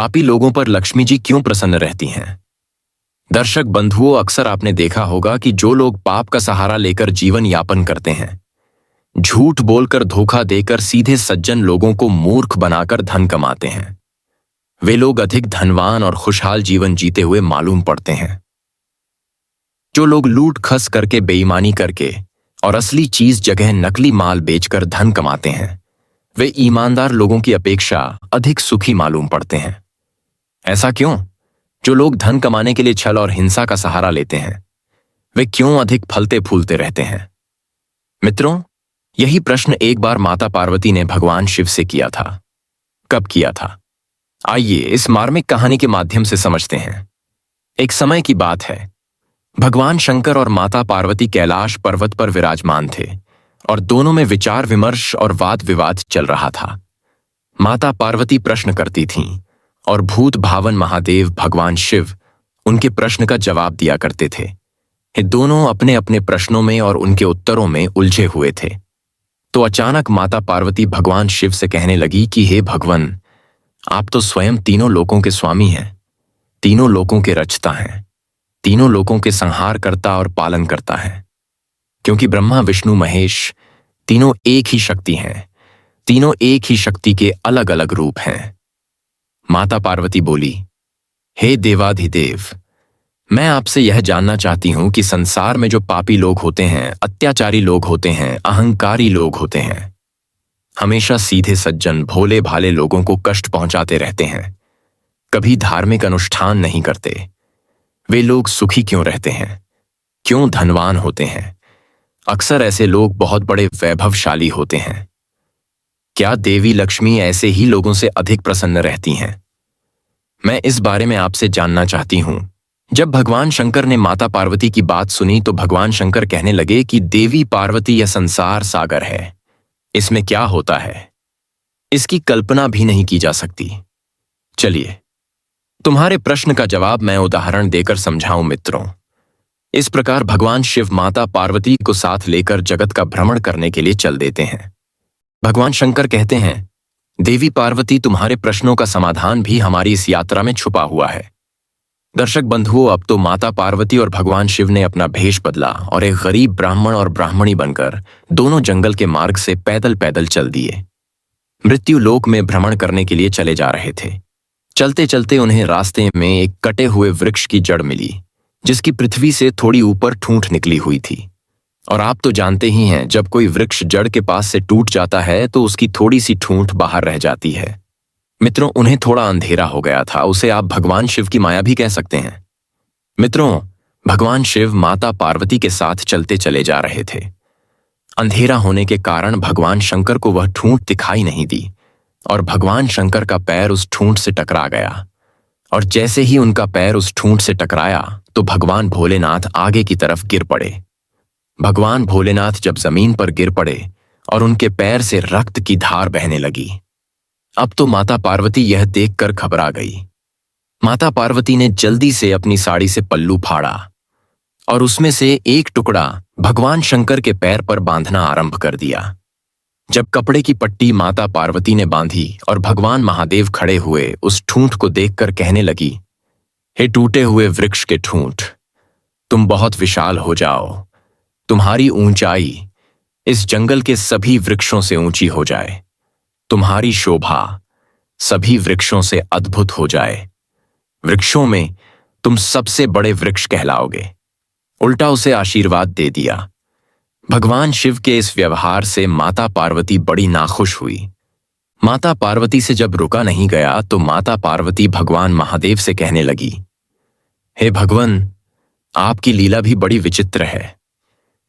पापी लोगों पर लक्ष्मी जी क्यों प्रसन्न रहती हैं? दर्शक बंधुओं, अक्सर आपने देखा होगा कि जो लोग पाप का सहारा लेकर जीवन यापन करते हैं, झूठ बोलकर, धोखा देकर सीधे सज्जन लोगों को मूर्ख बनाकर धन कमाते हैं, वे लोग अधिक धनवान और खुशहाल जीवन जीते हुए मालूम पड़ते हैं। जो लोग लूट खस करके, बेईमानी करके और असली चीज जगह नकली माल बेचकर धन कमाते हैं, वे ईमानदार लोगों की अपेक्षा अधिक सुखी मालूम पड़ते हैं। ऐसा क्यों? जो लोग धन कमाने के लिए छल और हिंसा का सहारा लेते हैं, वे क्यों अधिक फलते फूलते रहते हैं? मित्रों, यही प्रश्न एक बार माता पार्वती ने भगवान शिव से किया था। कब किया था? आइए इस मार्मिक कहानी के माध्यम से समझते हैं। एक समय की बात है। भगवान शंकर और माता पार्वती कैलाश पर्वत पर विराजमान थे और दोनों में विचार विमर्श और वाद विवाद चल रहा था। माता पार्वती प्रश्न करती थीं और भूत भावन महादेव भगवान शिव उनके प्रश्न का जवाब दिया करते थे। ये दोनों अपने अपने प्रश्नों में और उनके उत्तरों में उलझे हुए थे। तो अचानक माता पार्वती भगवान शिव से कहने लगी कि हे भगवान, आप तो स्वयं तीनों लोकों के स्वामी हैं, तीनों लोकों के रचता हैं, तीनों लोकों के संहारकर्ता और पालन करता हैं। क्योंकि ब्रह्मा विष्णु महेश तीनों एक ही शक्ति हैं, तीनों एक ही शक्ति के अलग अलग रूप हैं। माता पार्वती बोली, हे देवाधिदेव, मैं आपसे यह जानना चाहती हूं कि संसार में जो पापी लोग होते हैं, अत्याचारी लोग होते हैं, अहंकारी लोग होते हैं, हमेशा सीधे सज्जन भोले भाले लोगों को कष्ट पहुंचाते रहते हैं, कभी धार्मिक अनुष्ठान नहीं करते, वे लोग सुखी क्यों रहते हैं? क्यों धनवान होते हैं? अक्सर ऐसे लोग बहुत बड़े वैभवशाली होते हैं। क्या देवी लक्ष्मी ऐसे ही लोगों से अधिक प्रसन्न रहती हैं? मैं इस बारे में आपसे जानना चाहती हूं। जब भगवान शंकर ने माता पार्वती की बात सुनी तो भगवान शंकर कहने लगे कि देवी पार्वती, यह संसार सागर है, इसमें क्या होता है, इसकी कल्पना भी नहीं की जा सकती। चलिए तुम्हारे प्रश्न का जवाब मैं उदाहरण देकर समझाऊं। मित्रों, इस प्रकार भगवान शिव माता पार्वती को साथ लेकर जगत का भ्रमण करने के लिए चल देते हैं। भगवान शंकर कहते हैं, देवी पार्वती, तुम्हारे प्रश्नों का समाधान भी हमारी इस यात्रा में छुपा हुआ है। दर्शक बंधुओं, अब तो माता पार्वती और भगवान शिव ने अपना भेष बदला और एक गरीब ब्राह्मण और ब्राह्मणी बनकर दोनों जंगल के मार्ग से पैदल पैदल चल दिए। मृत्यु लोक में भ्रमण करने के लिए चले जा रहे थे। चलते चलते उन्हें रास्ते में एक कटे हुए वृक्ष की जड़ मिली, जिसकी पृथ्वी से थोड़ी ऊपर ठूंठ निकली हुई थी। और आप तो जानते ही हैं, जब कोई वृक्ष जड़ के पास से टूट जाता है तो उसकी थोड़ी सी ठूंठ बाहर रह जाती है। मित्रों, उन्हें थोड़ा अंधेरा हो गया था, उसे आप भगवान शिव की माया भी कह सकते हैं। मित्रों, भगवान शिव माता पार्वती के साथ चलते चले जा रहे थे। अंधेरा होने के कारण भगवान शंकर को वह ठूंठ दिखाई नहीं दी और भगवान शंकर का पैर उस ठूंठ से टकरा गया। और जैसे ही उनका पैर उस ठूंठ से टकराया तो भगवान भोलेनाथ आगे की तरफ गिर पड़े। भगवान भोलेनाथ जब जमीन पर गिर पड़े और उनके पैर से रक्त की धार बहने लगी। अब तो माता पार्वती यह देखकर घबरा गई। माता पार्वती ने जल्दी से अपनी साड़ी से पल्लू फाड़ा और उसमें से एक टुकड़ा भगवान शंकर के पैर पर बांधना आरंभ कर दिया। जब कपड़े की पट्टी माता पार्वती ने बांधी और भगवान महादेव खड़े हुए उस ठूंठ को देखकर कहने लगी, हे टूटे हुए वृक्ष के ठूंठ, तुम बहुत विशाल हो जाओ, तुम्हारी ऊंचाई इस जंगल के सभी वृक्षों से ऊंची हो जाए, तुम्हारी शोभा सभी वृक्षों से अद्भुत हो जाए, वृक्षों में तुम सबसे बड़े वृक्ष कहलाओगे। उल्टा उसे आशीर्वाद दे दिया। भगवान शिव के इस व्यवहार से माता पार्वती बड़ी नाखुश हुई। माता पार्वती से जब रुका नहीं गया तो माता पार्वती भगवान महादेव से कहने लगी, हे भगवान, आपकी लीला भी बड़ी विचित्र है।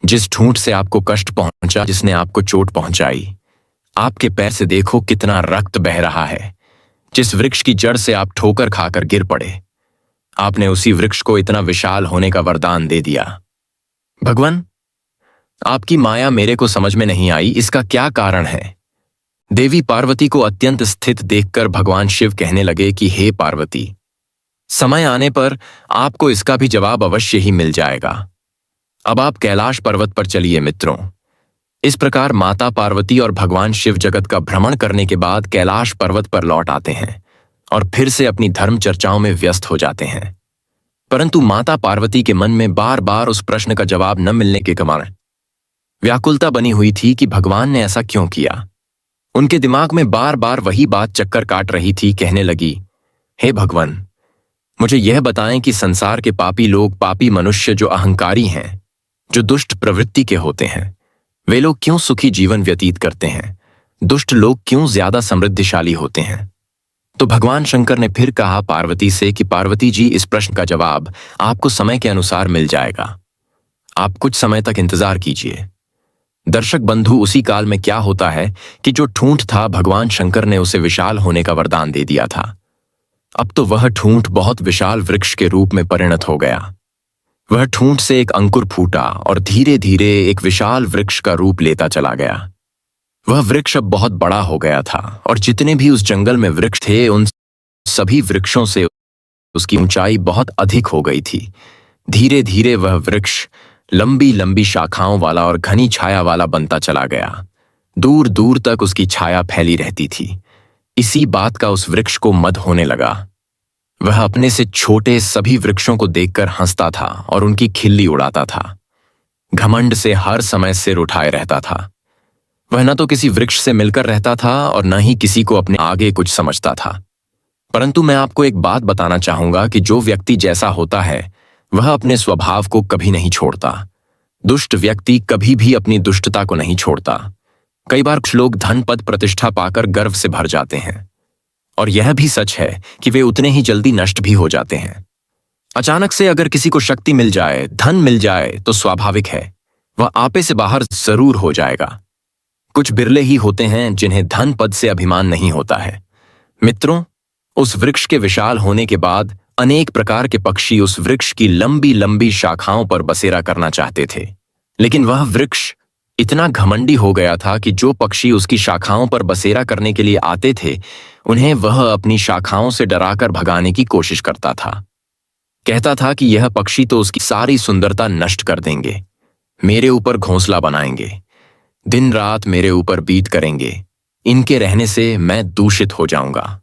जिस ठूंठ से आपको कष्ट पहुंचा, जिसने आपको चोट पहुंचाई, आपके पैर से देखो कितना रक्त बह रहा है। जिस वृक्ष की जड़ से आप ठोकर खाकर गिर पड़े, आपने उसी वृक्ष को इतना विशाल होने का वरदान दे दिया। भगवान, आपकी माया मेरे को समझ में नहीं आई, इसका क्या कारण है? देवी पार्वती को अत्यंत स्थित देखकर भगवान शिव कहने लगे कि हे पार्वती, समय आने पर आपको इसका भी जवाब अवश्य ही मिल जाएगा। अब आप कैलाश पर्वत पर चलिए। मित्रों, इस प्रकार माता पार्वती और भगवान शिव जगत का भ्रमण करने के बाद कैलाश पर्वत पर लौट आते हैं और फिर से अपनी धर्म चर्चाओं में व्यस्त हो जाते हैं। परंतु माता पार्वती के मन में बार बार उस प्रश्न का जवाब न मिलने के कारण व्याकुलता बनी हुई थी कि भगवान ने ऐसा क्यों किया। उनके दिमाग में बार बार वही बात चक्कर काट रही थी। कहने लगी, हे भगवान, मुझे यह बताएं कि संसार के पापी लोग, पापी मनुष्य जो अहंकारी हैं, जो दुष्ट प्रवृत्ति के होते हैं, वे लोग क्यों सुखी जीवन व्यतीत करते हैं? दुष्ट लोग क्यों ज्यादा समृद्धिशाली होते हैं? तो भगवान शंकर ने फिर कहा पार्वती से कि पार्वती जी, इस प्रश्न का जवाब आपको समय के अनुसार मिल जाएगा। आप कुछ समय तक इंतजार कीजिए। दर्शक बंधु, उसी काल में क्या होता है कि जो ठूंठ था, भगवान शंकर ने उसे विशाल होने का वरदान दे दिया था। अब तो वह ठूंठ बहुत विशाल वृक्ष के रूप में परिणत हो गया। वह ठूंठ से एक अंकुर फूटा और धीरे धीरे एक विशाल वृक्ष का रूप लेता चला गया। वह वृक्ष अब बहुत बड़ा हो गया था और जितने भी उस जंगल में वृक्ष थे, उन सभी वृक्षों से उसकी ऊंचाई बहुत अधिक हो गई थी। धीरे धीरे वह वृक्ष लंबी लंबी शाखाओं वाला और घनी छाया वाला बनता चला गया। दूर दूर तक उसकी छाया फैली रहती थी। इसी बात का उस वृक्ष को मद होने लगा। वह अपने से छोटे सभी वृक्षों को देखकर हंसता था और उनकी खिल्ली उड़ाता था। घमंड से हर समय सिर उठाए रहता था। वह न तो किसी वृक्ष से मिलकर रहता था और न ही किसी को अपने आगे कुछ समझता था। परंतु मैं आपको एक बात बताना चाहूंगा कि जो व्यक्ति जैसा होता है, वह अपने स्वभाव को कभी नहीं छोड़ता। दुष्ट व्यक्ति कभी भी अपनी दुष्टता को नहीं छोड़ता। कई बार कुछ लोग धन, पद, प्रतिष्ठा पाकर गर्व से भर जाते हैं और यह भी सच है कि वे उतने ही जल्दी नष्ट भी हो जाते हैं। अचानक से अगर किसी को शक्ति मिल जाए, धन मिल जाए, तो स्वाभाविक है वह आपे से बाहर जरूर हो जाएगा। कुछ बिरले ही होते हैं जिन्हें धन पद से अभिमान नहीं होता है। मित्रों, उस वृक्ष के विशाल होने के बाद अनेक प्रकार के पक्षी उस वृक्ष की लंबी लंबी शाखाओं पर बसेरा करना चाहते थे, लेकिन वह वृक्ष इतना घमंडी हो गया था कि जो पक्षी उसकी शाखाओं पर बसेरा करने के लिए आते थे, उन्हें वह अपनी शाखाओं से डराकर भगाने की कोशिश करता था। कहता था कि यह पक्षी तो उसकी सारी सुंदरता नष्ट कर देंगे, मेरे ऊपर घोंसला बनाएंगे, दिन रात मेरे ऊपर बीत करेंगे, इनके रहने से मैं दूषित हो जाऊंगा।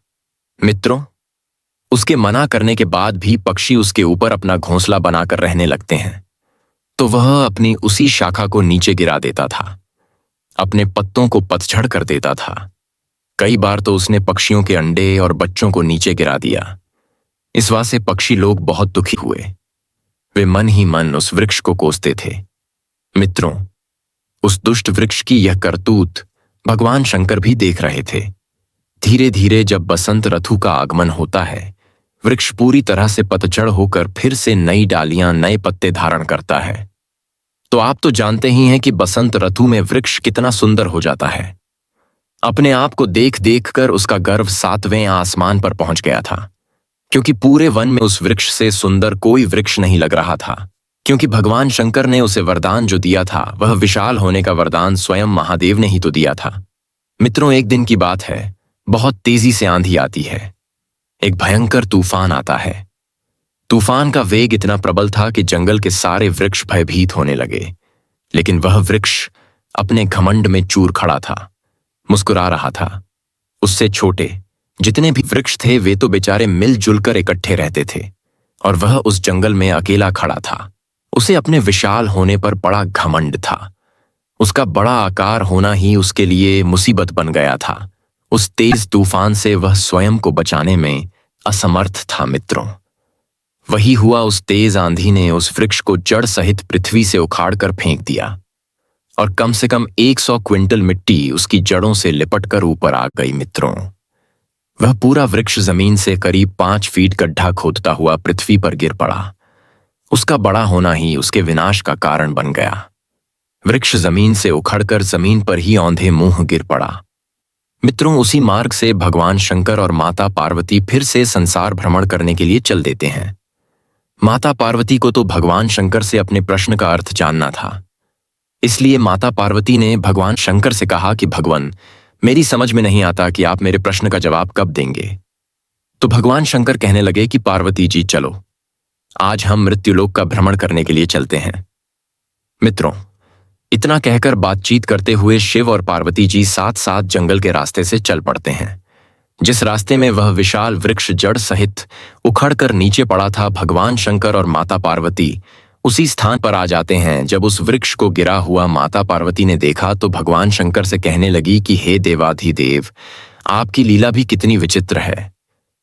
मित्रों, उसके मना करने के बाद भी पक्षी उसके ऊपर अपना घोंसला बनाकर रहने लगते हैं, तो वह अपनी उसी शाखा को नीचे गिरा देता था, अपने पत्तों को पतझड़ कर देता था। कई बार तो उसने पक्षियों के अंडे और बच्चों को नीचे गिरा दिया। इस बात से पक्षी लोग बहुत दुखी हुए। वे मन ही मन उस वृक्ष को कोसते थे। मित्रों, उस दुष्ट वृक्ष की यह करतूत भगवान शंकर भी देख रहे थे। धीरे धीरे जब बसंत ऋतु का आगमन होता है, वृक्ष पूरी तरह से पतझड़ होकर फिर से नई डालियां, नए पत्ते धारण करता है। तो आप तो जानते ही हैं कि बसंत ऋतु में वृक्ष कितना सुंदर हो जाता है। अपने आप को देख देख कर उसका गर्व 7वें आसमान पर पहुंच गया था, क्योंकि पूरे वन में उस वृक्ष से सुंदर कोई वृक्ष नहीं लग रहा था। क्योंकि भगवान शंकर ने उसे वरदान जो दिया था, वह विशाल होने का वरदान स्वयं महादेव ने ही तो दिया था। मित्रों, एक दिन की बात है, बहुत तेजी से आंधी आती है। एक भयंकर तूफान आता है। तूफान का वेग इतना प्रबल था कि जंगल के सारे वृक्ष भयभीत होने लगे, लेकिन वह वृक्ष अपने घमंड में चूर खड़ा था, मुस्कुरा रहा था। उससे छोटे जितने भी वृक्ष थे, वे तो बेचारे मिलजुल कर इकट्ठे रहते थे और वह उस जंगल में अकेला खड़ा था। उसे अपने विशाल होने पर बड़ा घमंड था। उसका बड़ा आकार होना ही उसके लिए मुसीबत बन गया था। उस तेज तूफान से वह स्वयं को बचाने में असमर्थ था। मित्रों, वही हुआ। उस तेज आंधी ने उस वृक्ष को जड़ सहित पृथ्वी से उखाड़कर फेंक दिया और कम से कम 100 क्विंटल मिट्टी उसकी जड़ों से लिपटकर ऊपर आ गई। मित्रों, वह पूरा वृक्ष जमीन से करीब 5 फीट गड्ढा खोदता हुआ पृथ्वी पर गिर पड़ा। उसका बड़ा होना ही उसके विनाश का कारण बन गया। वृक्ष जमीन से उखड़कर जमीन पर ही औंधे मुंह गिर पड़ा। मित्रों, उसी मार्ग से भगवान शंकर और माता पार्वती फिर से संसार भ्रमण करने के लिए चल देते हैं। माता पार्वती को तो भगवान शंकर से अपने प्रश्न का अर्थ जानना था, इसलिए माता पार्वती ने भगवान शंकर से कहा कि भगवान, मेरी समझ में नहीं आता कि आप मेरे प्रश्न का जवाब कब देंगे। तो भगवान शंकर कहने लगे कि पार्वती जी, चलो आज हम मृत्युलोक का भ्रमण करने के लिए चलते हैं। मित्रों, इतना कहकर बातचीत करते हुए शिव और पार्वती जी साथ साथ जंगल के रास्ते से चल पड़ते हैं। जिस रास्ते में वह विशाल वृक्ष जड़ सहित उखड़कर नीचे पड़ा था, भगवान शंकर और माता पार्वती उसी स्थान पर आ जाते हैं। जब उस वृक्ष को गिरा हुआ माता पार्वती ने देखा तो भगवान शंकर से कहने लगी कि हे देवाधिदेव, आपकी लीला भी कितनी विचित्र है।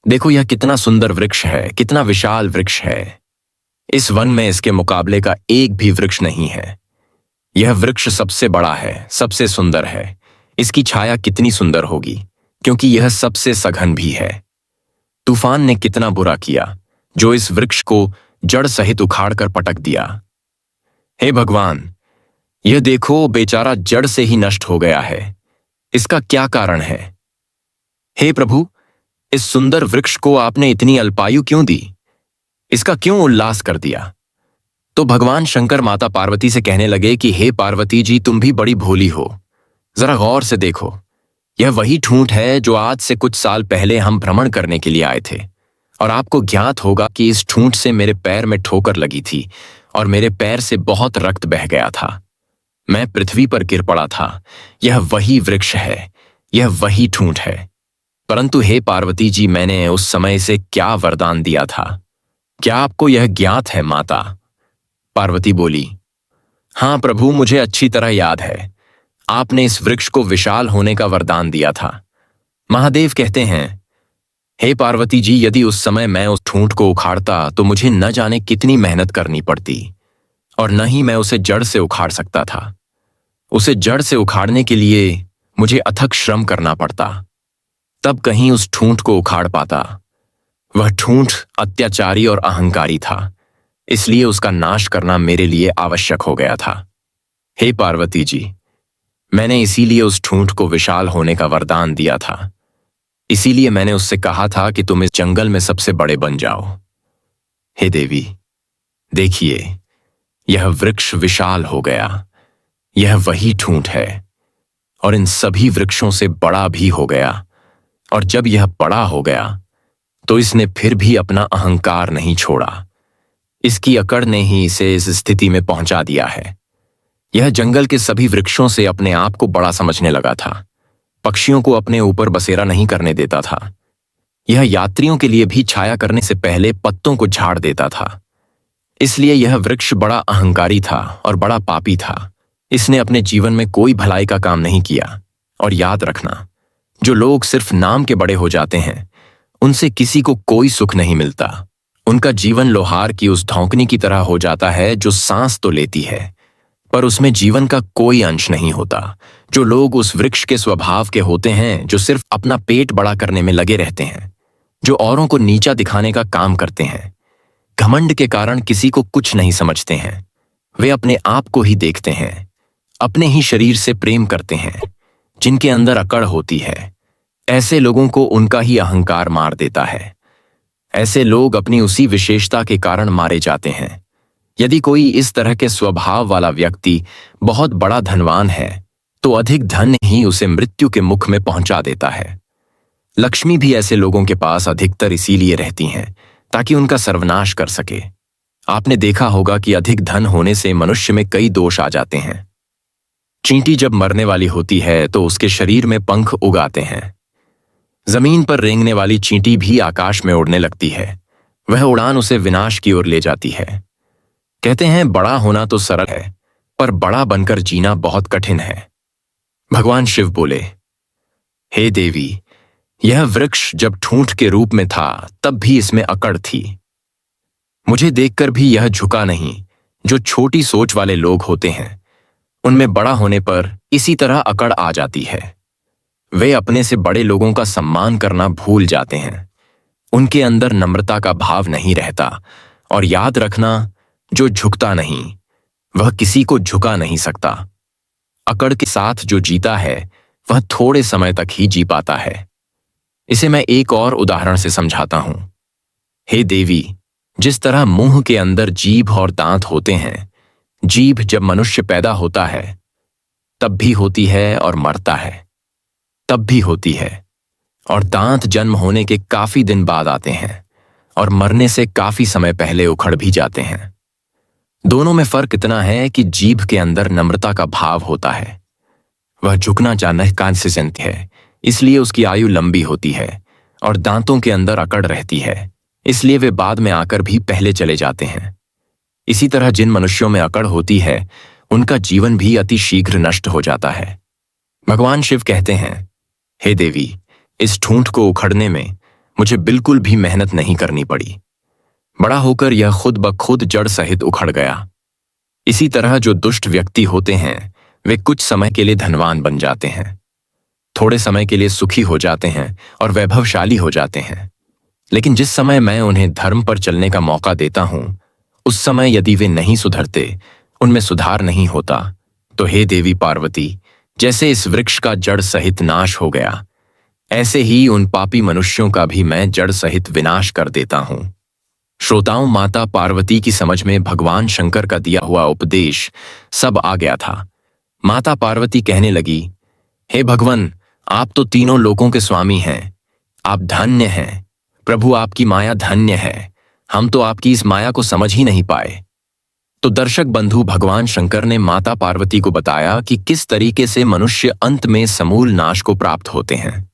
देखो यह कितना सुंदर वृक्ष है, कितना विशाल वृक्ष है। इस वन में इसके मुकाबले का एक भी वृक्ष नहीं है। यह वृक्ष सबसे बड़ा है, सबसे सुंदर है। इसकी छाया कितनी सुंदर होगी, क्योंकि यह सबसे सघन भी है। तूफान ने कितना बुरा किया जो इस वृक्ष को जड़ सहित उखाड़कर पटक दिया। हे भगवान, यह देखो बेचारा जड़ से ही नष्ट हो गया है। इसका क्या कारण है? हे प्रभु, इस सुंदर वृक्ष को आपने इतनी अल्पायु क्यों दी? इसका क्यों उल्लास कर दिया? तो भगवान शंकर माता पार्वती से कहने लगे कि हे पार्वती जी, तुम भी बड़ी भोली हो। जरा गौर से देखो, यह वही ठूंठ है जो आज से कुछ साल पहले हम भ्रमण करने के लिए आए थे, और आपको ज्ञात होगा कि इस ठूंठ से मेरे पैर में ठोकर लगी थी और मेरे पैर से बहुत रक्त बह गया था। मैं पृथ्वी पर गिर पड़ा था। यह वही वृक्ष है, यह वही ठूंठ है। परंतु हे पार्वती जी, मैंने उस समय से क्या वरदान दिया था? क्या आपको यह ज्ञात है माता? पार्वती बोली, हाँ प्रभु, मुझे अच्छी तरह याद है। आपने इस वृक्ष को विशाल होने का वरदान दिया था। महादेव कहते हैं, हे पार्वती जी, यदि उस समय मैं उस ठूंठ को उखाड़ता तो मुझे न जाने कितनी मेहनत करनी पड़ती, और न ही मैं उसे जड़ से उखाड़ सकता था। उसे जड़ से उखाड़ने के लिए मुझे अथक श्रम करना पड़ता, तब कहीं उस ठूंठ को उखाड़ पाता। वह ठूंठ अत्याचारी और अहंकारी था, इसलिए उसका नाश करना मेरे लिए आवश्यक हो गया था। हे पार्वती जी, मैंने इसीलिए उस ठूंठ को विशाल होने का वरदान दिया था। इसीलिए मैंने उससे कहा था कि तुम इस जंगल में सबसे बड़े बन जाओ। हे देवी, देखिए, यह वृक्ष विशाल हो गया। यह वही ठूंठ है, और इन सभी वृक्षों से बड़ा भी हो गया। और जब यह बड़ा हो गया तो इसने फिर भी अपना अहंकार नहीं छोड़ा। इसकी अकड़ ने ही इसे इस स्थिति में पहुंचा दिया है। यह जंगल के सभी वृक्षों से अपने आप को बड़ा समझने लगा था। पक्षियों को अपने ऊपर बसेरा नहीं करने देता था। यह यात्रियों के लिए भी छाया करने से पहले पत्तों को झाड़ देता था। इसलिए यह वृक्ष बड़ा अहंकारी था और बड़ा पापी था। इसने अपने जीवन में कोई भलाई का काम नहीं किया। और याद रखना, जो लोग सिर्फ नाम के बड़े हो जाते हैं, उनसे किसी को कोई सुख नहीं मिलता। उनका जीवन लोहार की उस धौंकनी की तरह हो जाता है जो सांस तो लेती है, पर उसमें जीवन का कोई अंश नहीं होता। जो लोग उस वृक्ष के स्वभाव के होते हैं, जो सिर्फ अपना पेट बड़ा करने में लगे रहते हैं, जो औरों को नीचा दिखाने का काम करते हैं, घमंड के कारण किसी को कुछ नहीं समझते हैं, वे अपने आप को ही देखते हैं, अपने ही शरीर से प्रेम करते हैं, जिनके अंदर अकड़ होती है, ऐसे लोगों को उनका ही अहंकार मार देता है। ऐसे लोग अपनी उसी विशेषता के कारण मारे जाते हैं। यदि कोई इस तरह के स्वभाव वाला व्यक्ति बहुत बड़ा धनवान है, तो अधिक धन ही उसे मृत्यु के मुख में पहुंचा देता है। लक्ष्मी भी ऐसे लोगों के पास अधिकतर इसीलिए रहती हैं ताकि उनका सर्वनाश कर सके। आपने देखा होगा कि अधिक धन होने से मनुष्य में कई दोष आ जाते हैं। चींटी जब मरने वाली होती है तो उसके शरीर में पंख उगाते हैं। जमीन पर रेंगने वाली चींटी भी आकाश में उड़ने लगती है। वह उड़ान उसे विनाश की ओर ले जाती है। कहते हैं बड़ा होना तो सरल है, पर बड़ा बनकर जीना बहुत कठिन है। भगवान शिव बोले, हे देवी, यह वृक्ष जब ठूंठ के रूप में था तब भी इसमें अकड़ थी। मुझे देखकर भी यह झुका नहीं। जो छोटी सोच वाले लोग होते हैं, उनमें बड़ा होने पर इसी तरह अकड़ आ जाती है। वे अपने से बड़े लोगों का सम्मान करना भूल जाते हैं। उनके अंदर नम्रता का भाव नहीं रहता। और याद रखना, जो झुकता नहीं वह किसी को झुका नहीं सकता। अकड़ के साथ जो जीता है वह थोड़े समय तक ही जी पाता है। इसे मैं एक और उदाहरण से समझाता हूं। हे देवी, जिस तरह मुंह के अंदर जीभ और दांत होते हैं, जीभ जब मनुष्य पैदा होता है तब भी होती है और मरता है तब भी होती है, और दांत जन्म होने के काफी दिन बाद आते हैं और मरने से काफी समय पहले उखड़ भी जाते हैं। दोनों में फर्क इतना है कि जीभ के अंदर नम्रता का भाव होता है। वह झुकना जानने का से है, इसलिए उसकी आयु लंबी होती है। और दांतों के अंदर अकड़ रहती है, इसलिए वे बाद में आकर भी पहले चले जाते हैं। इसी तरह जिन मनुष्यों में अकड़ होती है उनका जीवन भी अति शीघ्र नष्ट हो जाता है। भगवान शिव कहते हैं, हे देवी, इस ठूंठ को उखड़ने में मुझे बिल्कुल भी मेहनत नहीं करनी पड़ी। बड़ा होकर यह खुद ब खुद जड़ सहित उखड़ गया। इसी तरह जो दुष्ट व्यक्ति होते हैं वे कुछ समय के लिए धनवान बन जाते हैं, थोड़े समय के लिए सुखी हो जाते हैं और वैभवशाली हो जाते हैं। लेकिन जिस समय मैं उन्हें धर्म पर चलने का मौका देता हूं, उस समय यदि वे नहीं सुधरते, उनमें सुधार नहीं होता, तो हे देवी पार्वती, जैसे इस वृक्ष का जड़ सहित नाश हो गया, ऐसे ही उन पापी मनुष्यों का भी मैं जड़ सहित विनाश कर देता हूं। श्रोताओं, माता पार्वती की समझ में भगवान शंकर का दिया हुआ उपदेश सब आ गया था। माता पार्वती कहने लगी, हे भगवान, आप तो तीनों लोकों के स्वामी हैं, आप धन्य हैं। प्रभु, आपकी माया धन्य है, हम तो आपकी इस माया को समझ ही नहीं पाए। तो दर्शक बंधु, भगवान शंकर ने माता पार्वती को बताया कि किस तरीके से मनुष्य अंत में समूल नाश को प्राप्त होते हैं।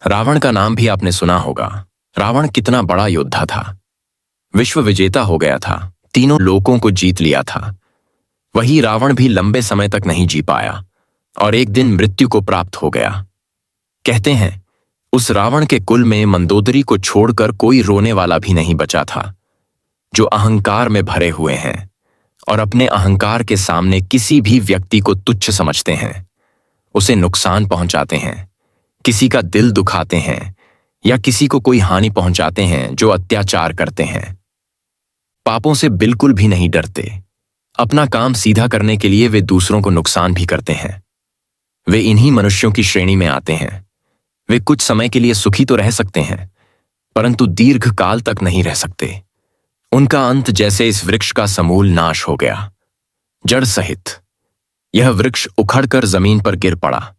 रावण का नाम भी आपने सुना होगा। रावण कितना बड़ा योद्धा था, विश्व विजेता हो गया था, तीनों लोकों को जीत लिया था। वही रावण भी लंबे समय तक नहीं जी पाया और एक दिन मृत्यु को प्राप्त हो गया। कहते हैं उस रावण के कुल में मंदोदरी को छोड़कर कोई रोने वाला भी नहीं बचा था, जो अहंकार में भरे हुए हैं और अपने अहंकार के सामने किसी भी व्यक्ति को तुच्छ समझते हैं, उसे नुकसान पहुंचाते हैं, किसी का दिल दुखाते हैं या किसी को कोई हानि पहुंचाते हैं, जो अत्याचार करते हैं। पापों से बिल्कुल भी नहीं डरते। अपना काम सीधा करने के लिए वे दूसरों को नुकसान भी करते हैं। वे इन्हीं मनुष्यों की श्रेणी में आते हैं। वे कुछ समय के लिए सुखी तो रह सकते हैं, परंतु दीर्घ काल तक नहीं रह सकते। उनका अंत जैसे इस वृक्ष का समूल नाश हो गया, जड़ सहित। यह वृक्ष उखड़कर जमीन पर गिर पड़ा,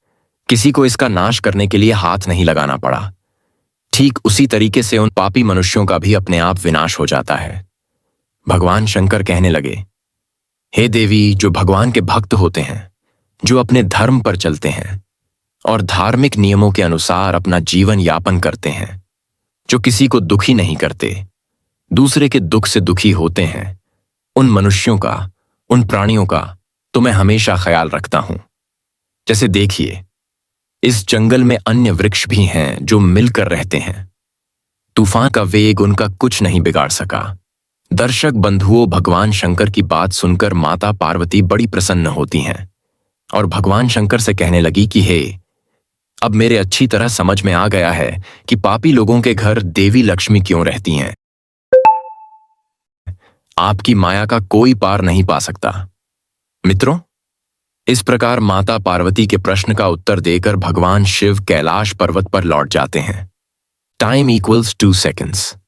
किसी को इसका नाश करने के लिए हाथ नहीं लगाना पड़ा। ठीक उसी तरीके से उन पापी मनुष्यों का भी अपने आप विनाश हो जाता है। भगवान शंकर कहने लगे, हे देवी, जो भगवान के भक्त होते हैं, जो अपने धर्म पर चलते हैं और धार्मिक नियमों के अनुसार अपना जीवन यापन करते हैं, जो किसी को दुखी नहीं करते, दूसरे के दुख से दुखी होते हैं, उन मनुष्यों का, उन प्राणियों का तो मैं हमेशा ख्याल रखता हूं। जैसे देखिए, इस जंगल में अन्य वृक्ष भी हैं जो मिलकर रहते हैं। तूफान का वेग उनका कुछ नहीं बिगाड़ सका। दर्शक बंधुओं, भगवान शंकर की बात सुनकर माता पार्वती बड़ी प्रसन्न होती हैं और भगवान शंकर से कहने लगी कि हे, अब मेरे अच्छी तरह समझ में आ गया है कि पापी लोगों के घर देवी लक्ष्मी क्यों रहती हैं। आपकी माया का कोई पार नहीं पा सकता। मित्रों, इस प्रकार माता पार्वती के प्रश्न का उत्तर देकर भगवान शिव कैलाश पर्वत पर लौट जाते हैं। Time equals 2 seconds।